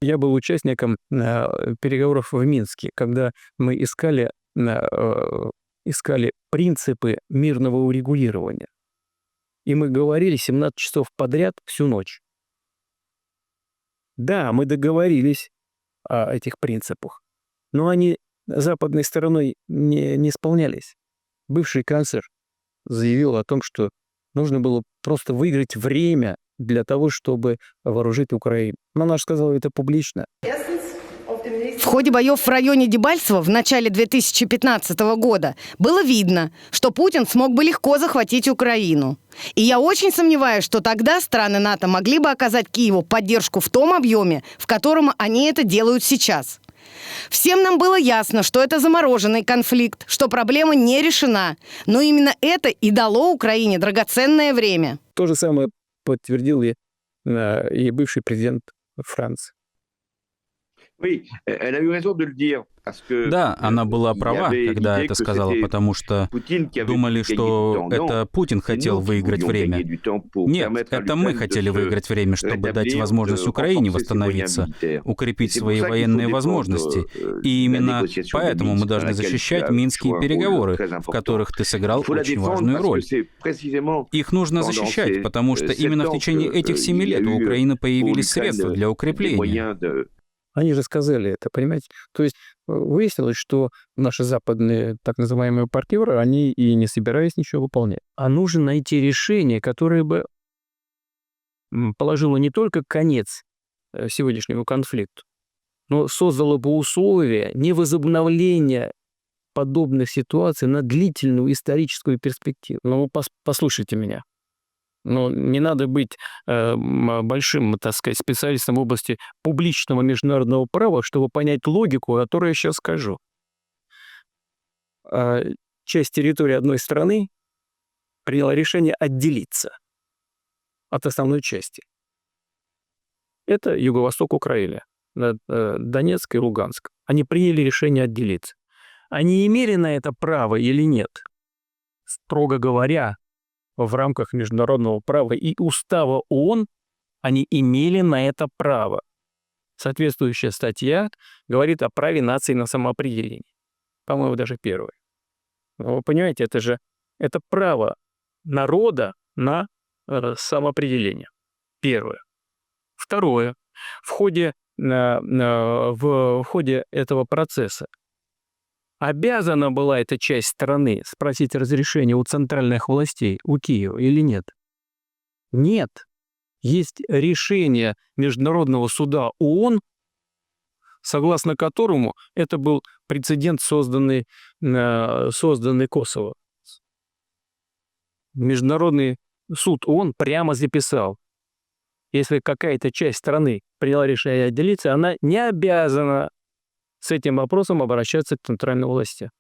Я был участником переговоров в Минске, когда мы искали принципы мирного урегулирования. И мы говорили 17 часов подряд всю ночь. Да, мы договорились о этих принципах, но они западной стороной не исполнялись. Бывший канцлер заявил о том, что нужно было просто выиграть время для того, чтобы вооружить Украину. Но она же сказала это публично. В ходе боев в районе Дебальцево в начале 2015 года было видно, что Путин смог бы легко захватить Украину. И я очень сомневаюсь, что тогда страны НАТО могли бы оказать Киеву поддержку в том объеме, в котором они это делают сейчас. Всем нам было ясно, что это замороженный конфликт, что проблема не решена. Но именно это и дало Украине драгоценное время. То же самое подтвердил и бывший президент Франции. Да, она была права, когда это сказала, потому что думали, что это Путин хотел выиграть время. Нет, это мы хотели выиграть время, чтобы дать возможность Украине восстановиться, укрепить свои военные возможности. И именно поэтому мы должны защищать Минские переговоры, в которых ты сыграл очень важную роль. Их нужно защищать, потому что именно в течение этих 7 лет у Украины появились средства для укрепления. Они же сказали это, понимаете? То есть выяснилось, что наши западные так называемые партнеры, они и не собирались ничего выполнять. А нужно найти решение, которое бы положило не только конец сегодняшнему конфликту, но создало бы условия невозобновления подобных ситуаций на длительную историческую перспективу. Но вы послушайте меня. Но не надо быть большим, так сказать, специалистом в области публичного международного права, чтобы понять логику, которую я сейчас скажу. Часть территории одной страны приняла решение отделиться от основной части. Это юго-восток Украины, Донецк и Луганск. Они приняли решение отделиться. Они имели на это право или нет? Строго говоря, в рамках международного права и устава ООН они имели на это право. Соответствующая статья говорит о праве нации на самоопределение. По-моему, даже первая. Но вы понимаете, это право народа на самоопределение. Первое. Второе. В ходе этого процесса обязана была эта часть страны спросить разрешение у центральных властей, у Киева, или нет? Нет. Есть решение Международного суда ООН, согласно которому это был прецедент, созданный Косово. Международный суд ООН прямо записал, если какая-то часть страны приняла решение отделиться, она не обязана с этим вопросом обращаться к центральной власти.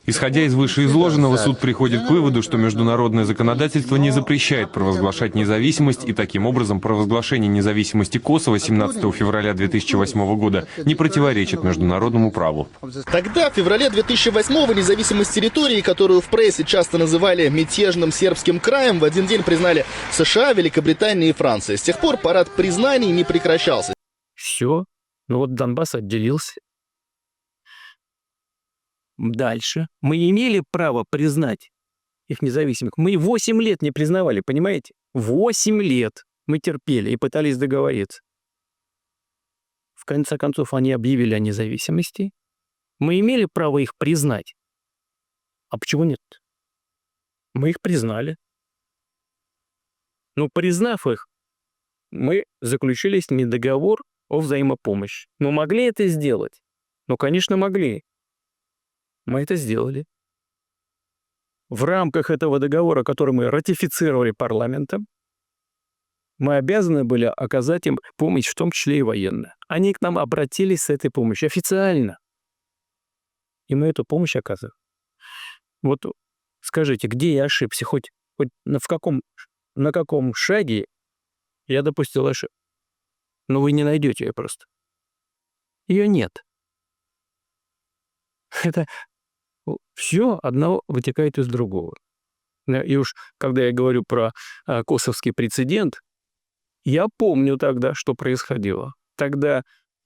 Исходя из вышеизложенного, суд приходит к выводу, что международное законодательство не запрещает провозглашать независимость, и таким образом провозглашение независимости Косово 17 февраля 2008 года не противоречит международному праву. Тогда, в феврале 2008-го, независимость территории, которую в прессе часто называли мятежным сербским краем, в один день признали США, Великобритания и Франция. С тех пор парад признаний не прекращался. Все. Ну вот Донбасс отделился. Дальше. Мы имели право признать их независимых. Мы 8 лет не признавали, понимаете? 8 лет мы терпели и пытались договориться. В конце концов, они объявили о независимости. Мы имели право их признать. А почему нет? Мы их признали. Но признав их, мы заключили с ними договор о взаимопомощи. Мы могли это сделать? Ну, конечно, могли. Мы это сделали. В рамках этого договора, который мы ратифицировали парламентом, мы обязаны были оказать им помощь, в том числе и военную. Они к нам обратились с этой помощью официально. И мы эту помощь оказываем. Вот скажите, где я ошибся? Хоть на каком шаге я допустил ошибку? Но вы не найдете ее просто. Ее нет. Это все одно вытекает из другого. И уж когда я говорю про косовский прецедент, я помню тогда, что происходило. Тогда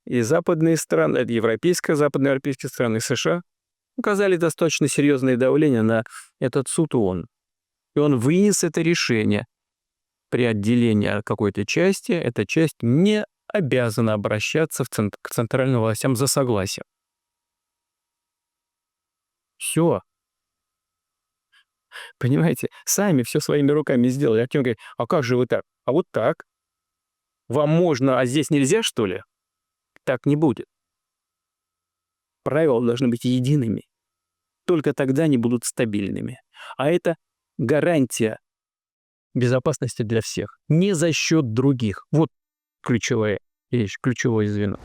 и западные страны, западноевропейские страны, США оказали достаточно серьезное давление на этот суд ООН. И он вынес это решение. При отделении какой-то части, эта часть не обязана обращаться к центральным властям за согласием. Все. Понимаете, сами все своими руками сделали. А тем говорит, а как же вы так? А вот так. Вам можно, а здесь нельзя, что ли? Так не будет. Правила должны быть едиными. Только тогда они будут стабильными. А это гарантия безопасности для всех. Не за счет других. Вот ключевая вещь, ключевое звено.